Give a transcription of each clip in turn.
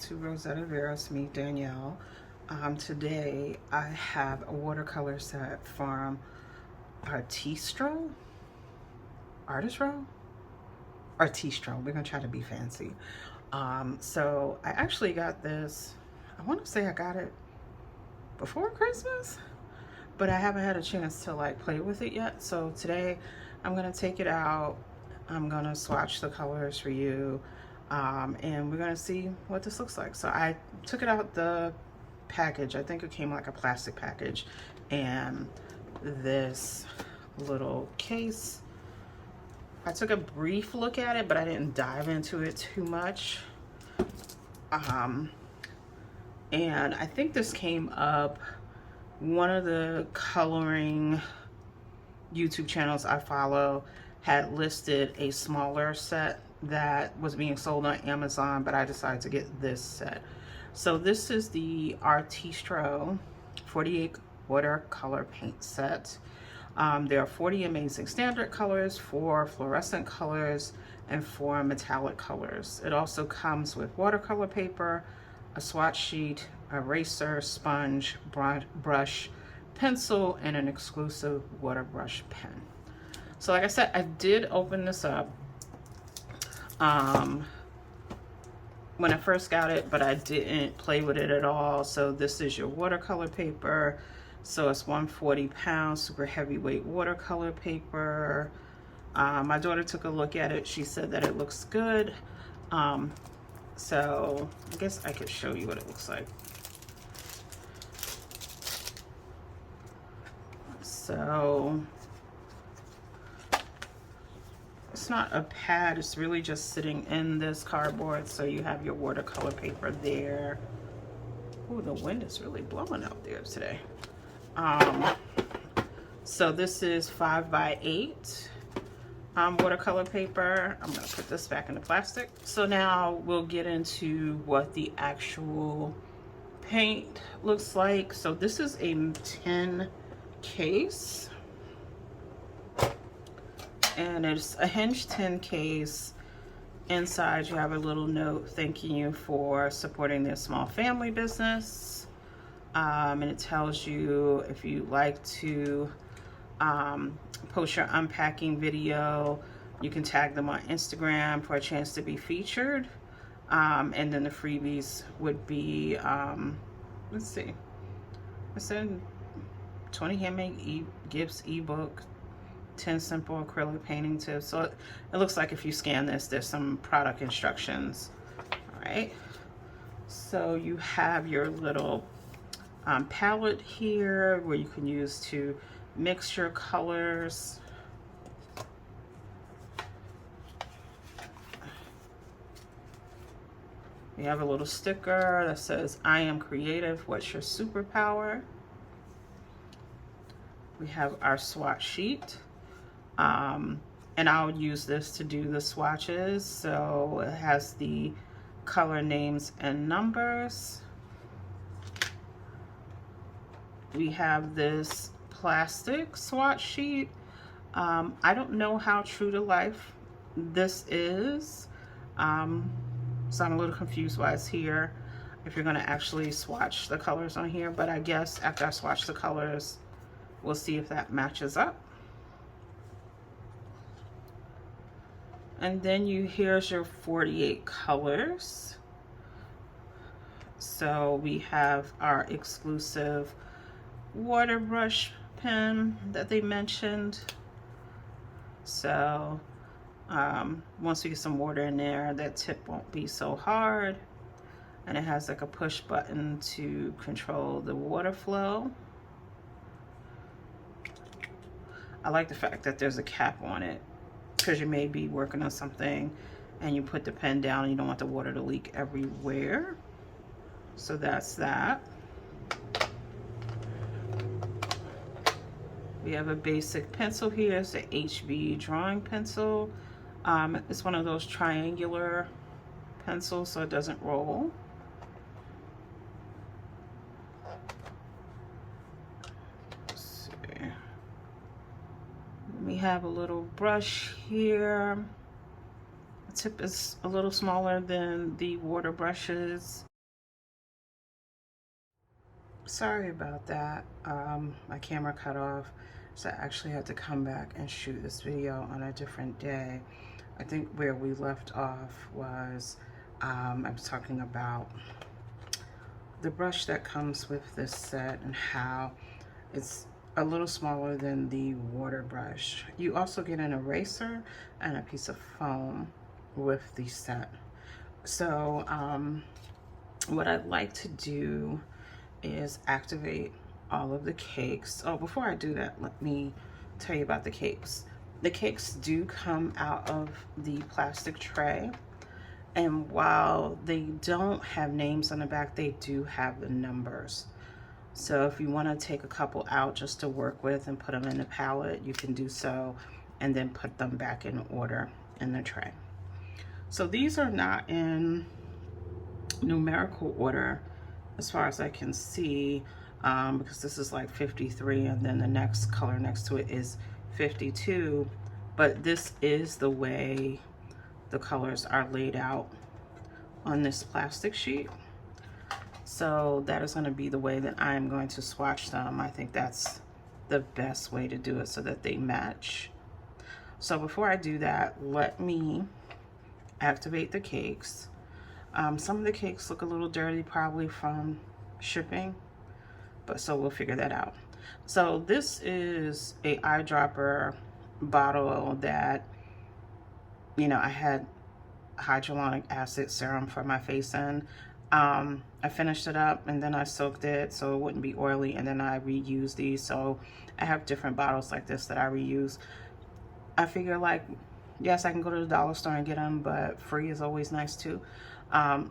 to Rosetta Vera's Meet Danielle. Today I have a watercolor set from Artistro? Artistro. We're gonna try to be fancy. So I actually got this, I want to say I got it before Christmas, but I haven't had a chance to like play with it yet. So today I'm gonna take it out. I'm gonna swatch the colors for you. And we're gonna see what this looks like. So I took it out the package. I think it came like a plastic package, and this little case. I took a brief look at it, but I didn't dive into it too much. And I think this came up, one of the coloring YouTube channels I follow had listed a smaller set that was being sold on Amazon, but I decided to get this set. So this is the Artistro 48 watercolor paint set. There are 40 amazing standard colors, 4 fluorescent colors, and 4 metallic colors. It also comes with watercolor paper, a swatch sheet, eraser, sponge, brush, pencil, and an exclusive water brush pen. So like I said, I did open this up when I first got it, but I didn't play with it at all. So this is your watercolor paper. So it's 140 pounds, super heavyweight watercolor paper. My daughter took a look at it. She said that it looks good. So I guess I could show you what it looks like. So it's not a pad, it's really just sitting in this cardboard. So you have your watercolor paper there. Ooh, the wind is really blowing out there today. So this is 5x8 watercolor paper. I'm gonna put this back in the plastic. So now we'll get into what the actual paint looks like. So this is a tin case, and it's a hinged tin case. Inside you have a little note thanking you for supporting their small family business, and it tells you if you like to post your unpacking video, you can tag them on Instagram for a chance to be featured. And then the freebies would be let's see, I said 20 handmade gifts, ebook, 10 simple acrylic painting tips. So it looks like if you scan this, there's some product instructions. All right, so you have your little palette here where you can use to mix your colors. We have a little sticker that says, "I am creative, what's your superpower?" We have our swatch sheet. And I'll use this to do the swatches. So it has the color names and numbers. We have this plastic swatch sheet. I don't know how true to life this is. So I'm a little confused why it's here, if you're gonna actually swatch the colors on here, but I guess after I swatch the colors, we'll see if that matches up. And then here's your 48 colors. So we have our exclusive water brush pen that they mentioned. So once we get some water in there, that tip won't be so hard. And it has like a push button to control the water flow. I like the fact that there's a cap on it, because you may be working on something and you put the pen down and you don't want the water to leak everywhere. So that's that. We have a basic pencil here. It's the HB drawing pencil. It's one of those triangular pencils, so it doesn't roll. Let's see. We have a little brush here. The tip is a little smaller than the water brushes. Sorry about that. My camera cut off, so I actually had to come back and shoot this video on a different day. I think where we left off was I was talking about the brush that comes with this set and how it's a little smaller than the water brush. You also get an eraser and a piece of foam with the set. So what I'd like to do is activate all of the cakes. Oh, before I do that, let me tell you about the cakes. The cakes do come out of the plastic tray, and while they don't have names on the back, they do have the numbers. So if you want to take a couple out just to work with and put them in the palette, you can do so, and then put them back in order in the tray. So these are not in numerical order as far as I can see, because this is like 53 and then the next color next to it is 52, but this is the way the colors are laid out on this plastic sheet. So that is going to be the way that I'm going to swatch them. I think that's the best way to do it so that they match. So before I do that, let me activate the cakes. Some of the cakes look a little dirty, probably from shipping, but so we'll figure that out. So this is a eyedropper bottle that, you know, I had hyaluronic acid serum for my face in. I finished it up and then I soaked it so it wouldn't be oily, and then I reused these. So I have different bottles like this that I reuse. I figure, like, yes, I can go to the dollar store and get them, but free is always nice too.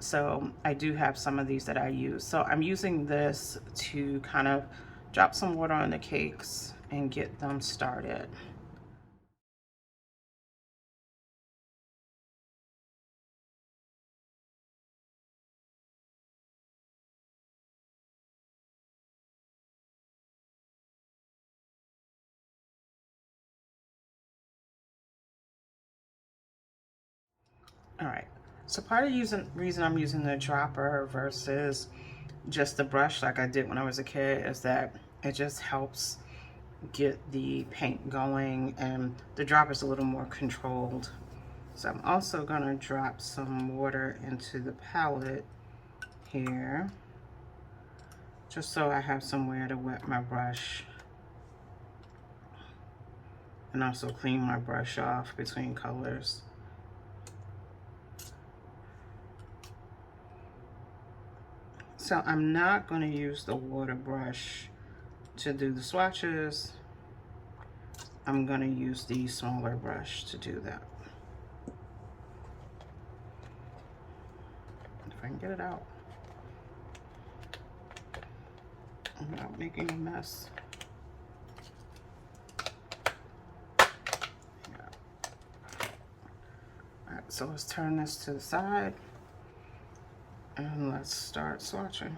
So I do have some of these that I use. So I'm using this to kind of drop some water on the cakes and get them started. All right, so part of the reason I'm using the dropper versus just the brush like I did when I was a kid is that it just helps get the paint going, and the dropper is a little more controlled. So I'm also gonna drop some water into the palette here, just so I have somewhere to wet my brush, and also clean my brush off between colors. So I'm not going to use the water brush to do the swatches. I'm going to use the smaller brush to do that. If I can get it out without making a mess. Yeah. All right, so let's turn this to the side. And let's start swatching.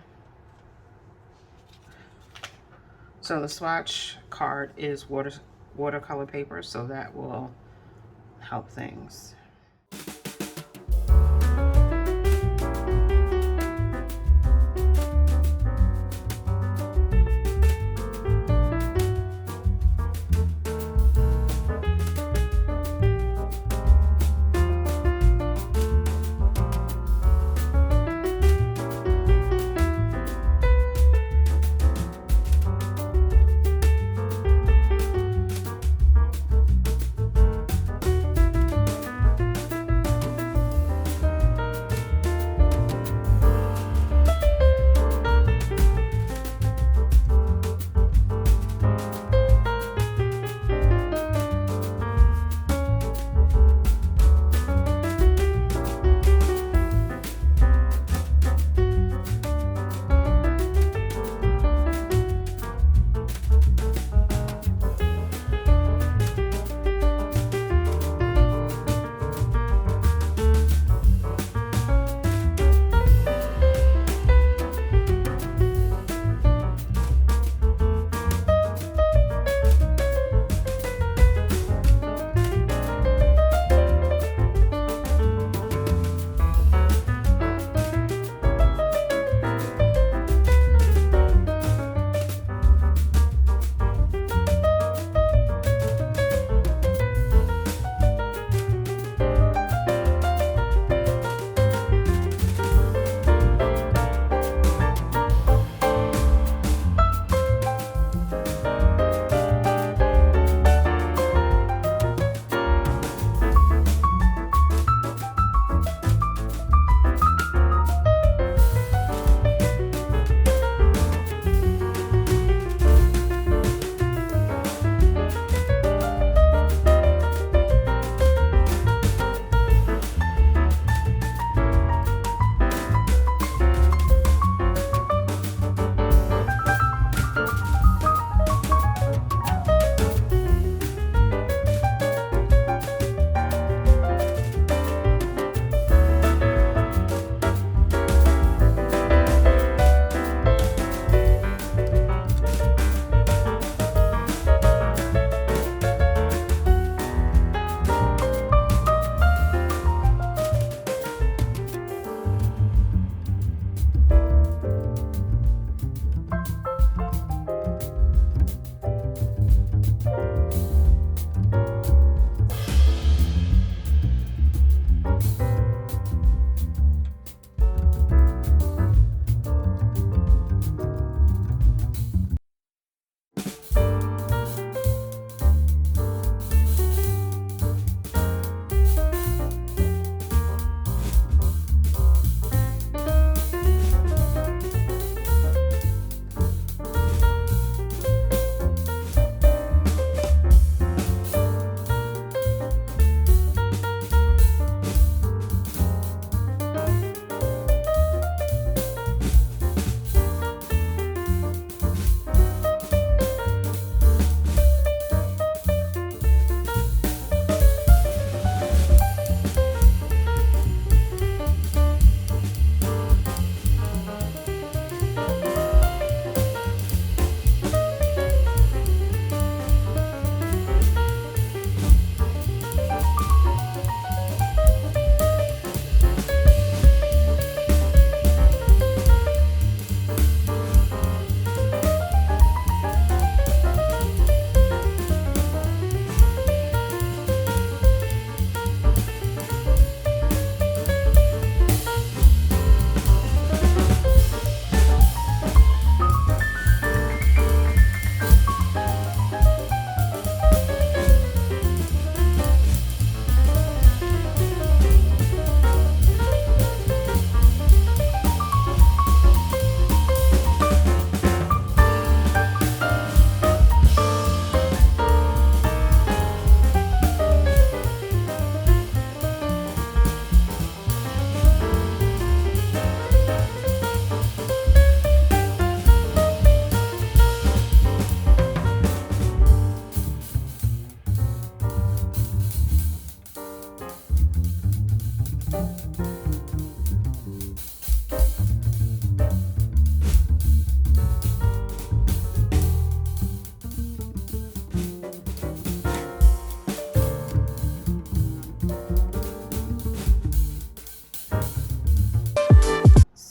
So the swatch card is watercolor paper, so that will help things.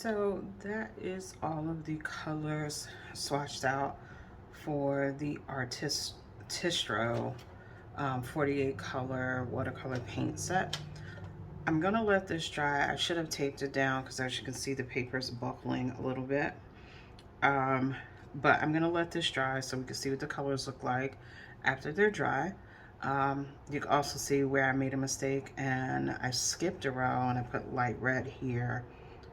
so that is all of the colors swatched out for the Artistro 48 color watercolor paint set. I'm gonna let this dry. I should have taped it down because as you can see the paper is buckling a little bit. But I'm gonna let this dry so we can see what the colors look like after they're dry. You can also see where I made a mistake and I skipped a row and I put light red here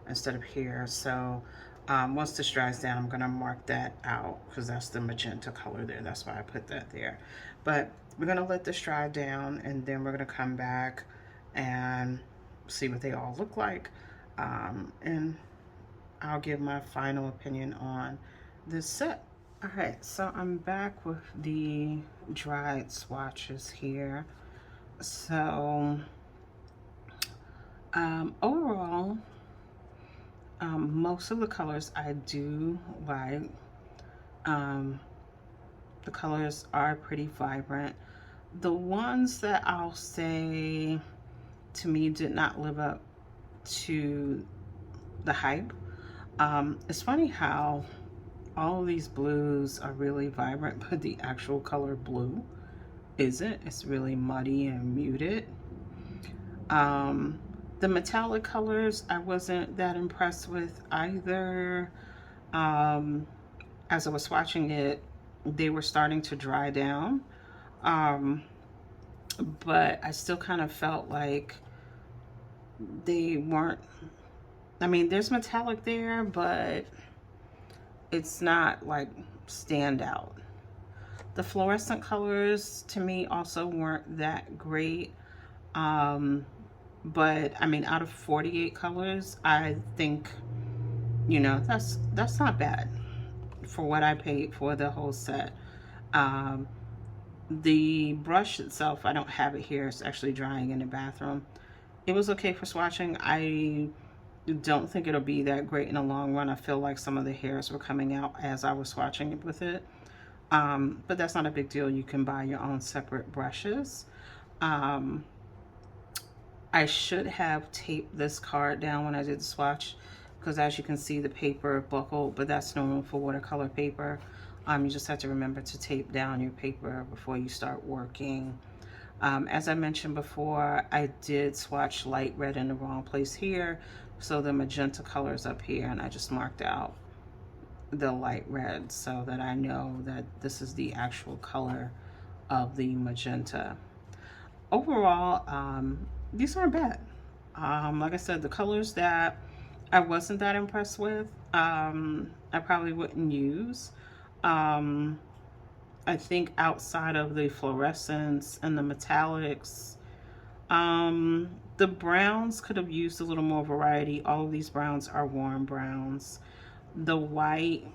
instead of here. So once this dries down, I'm gonna mark that out because that's the magenta color there. That's why I put that there. But we're gonna let this dry down and then we're gonna come back and see what they all look like. And I'll give my final opinion on this set. All right, so I'm back with the dried swatches here. So overall, most of the colors I do like. The colors are pretty vibrant. The ones that I'll say to me did not live up to the hype. It's funny how all of these blues are really vibrant, but the actual color blue isn't. It's really muddy and muted. The metallic colors I wasn't that impressed with either. As I was swatching it, they were starting to dry down. But I still kind of felt like they weren't, I mean, there's metallic there, but it's not like standout. The fluorescent colors to me also weren't that great. But I mean, out of 48 colors, I think, you know, that's not bad for what I paid for the whole set. The brush itself, I don't have it here. It's actually drying in the bathroom. It was okay for swatching. I don't think it'll be that great in the long run. I feel like some of the hairs were coming out as I was swatching it with it. But that's not a big deal. You can buy your own separate brushes. I should have taped this card down when I did the swatch because as you can see the paper buckled, but that's normal for watercolor paper. You just have to remember to tape down your paper before you start working. As I mentioned before, I did swatch light red in the wrong place here, so the magenta color is up here, and I just marked out the light red so that I know that this is the actual color of the magenta. Overall, these aren't bad. Like I said, the colors that I wasn't that impressed with, I probably wouldn't use. I think outside of the fluorescence and the metallics, the browns could have used a little more variety. All of these browns are warm browns. The white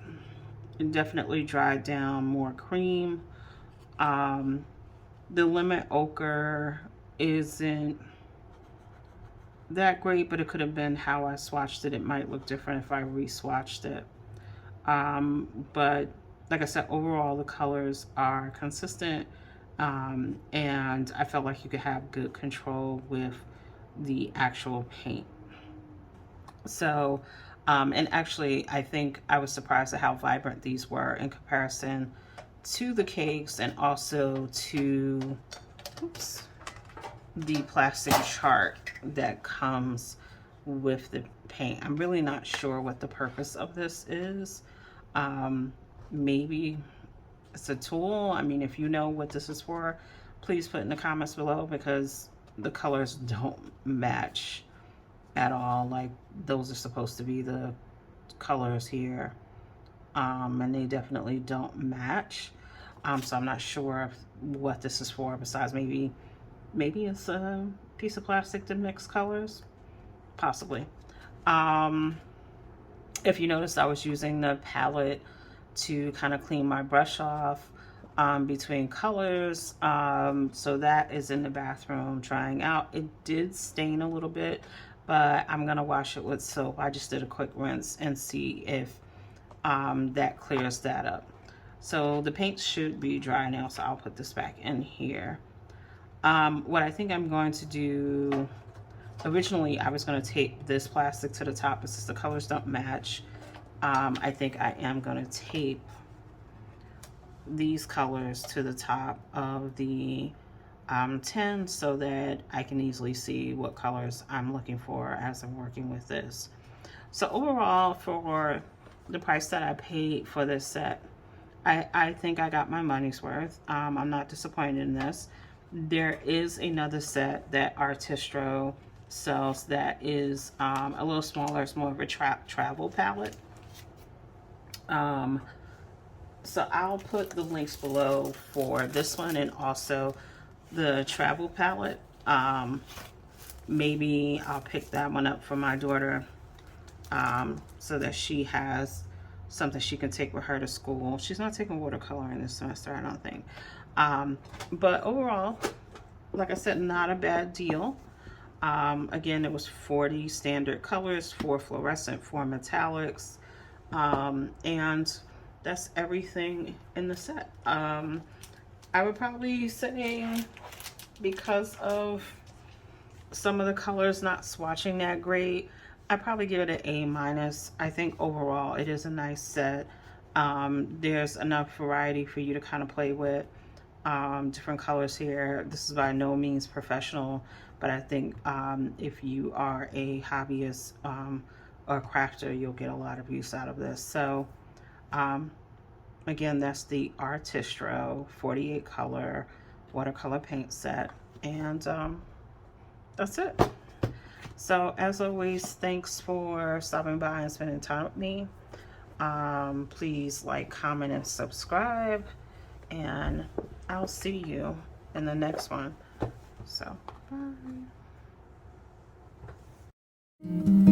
definitely dried down more cream. The lemon ochre isn't that great, but it could have been how I swatched it. It might look different if I re-swatched it. But like I said, overall the colors are consistent, and I felt like you could have good control with the actual paint. So, and actually I think I was surprised at how vibrant these were in comparison to the cakes and also to, oops, the plastic chart that comes with the paint. I'm really not sure what the purpose of this is. Maybe it's a tool. I mean, if you know what this is for, please put in the comments below because the colors don't match at all. Like those are supposed to be the colors here, and they definitely don't match. So I'm not sure what this is for besides maybe it's a piece of plastic to mix colors, possibly. If you notice, I was using the palette to kind of clean my brush off between colors. So that is in the bathroom drying out. It did stain a little bit, but I'm gonna wash it with soap. I just did a quick rinse and see if that clears that up. So the paint should be dry now, so I'll put this back in here. What I think I'm going to do Originally, I was going to tape this plastic to the top, but since the colors don't match, I think I am going to tape these colors to the top of the tin so that I can easily see what colors I'm looking for as I'm working with this. So overall, for the price that I paid for this set, I think I got my money's worth. I'm not disappointed in this. There is another set that Artistro sells that is a little smaller. It's more of a travel palette. So I'll put the links below for this one and also the travel palette. Maybe I'll pick that one up for my daughter so that she has something she can take with her to school. She's not taking watercolor in this semester, I don't think. But overall, like I said, not a bad deal. Again, it was 40 standard colors, 4 fluorescent, 4 metallics, and that's everything in the set. I would probably say, because of some of the colors not swatching that great, I'd probably give it an A-. I think overall it is a nice set. There's enough variety for you to kind of play with. Different colors here. This is by no means professional, but I think if you are a hobbyist or a crafter, you'll get a lot of use out of this. So again, that's the Artistro 48 color watercolor paint set, and that's it. So as always, thanks for stopping by and spending time with me. Please like, comment, and subscribe, and I'll see you in the next one. So bye.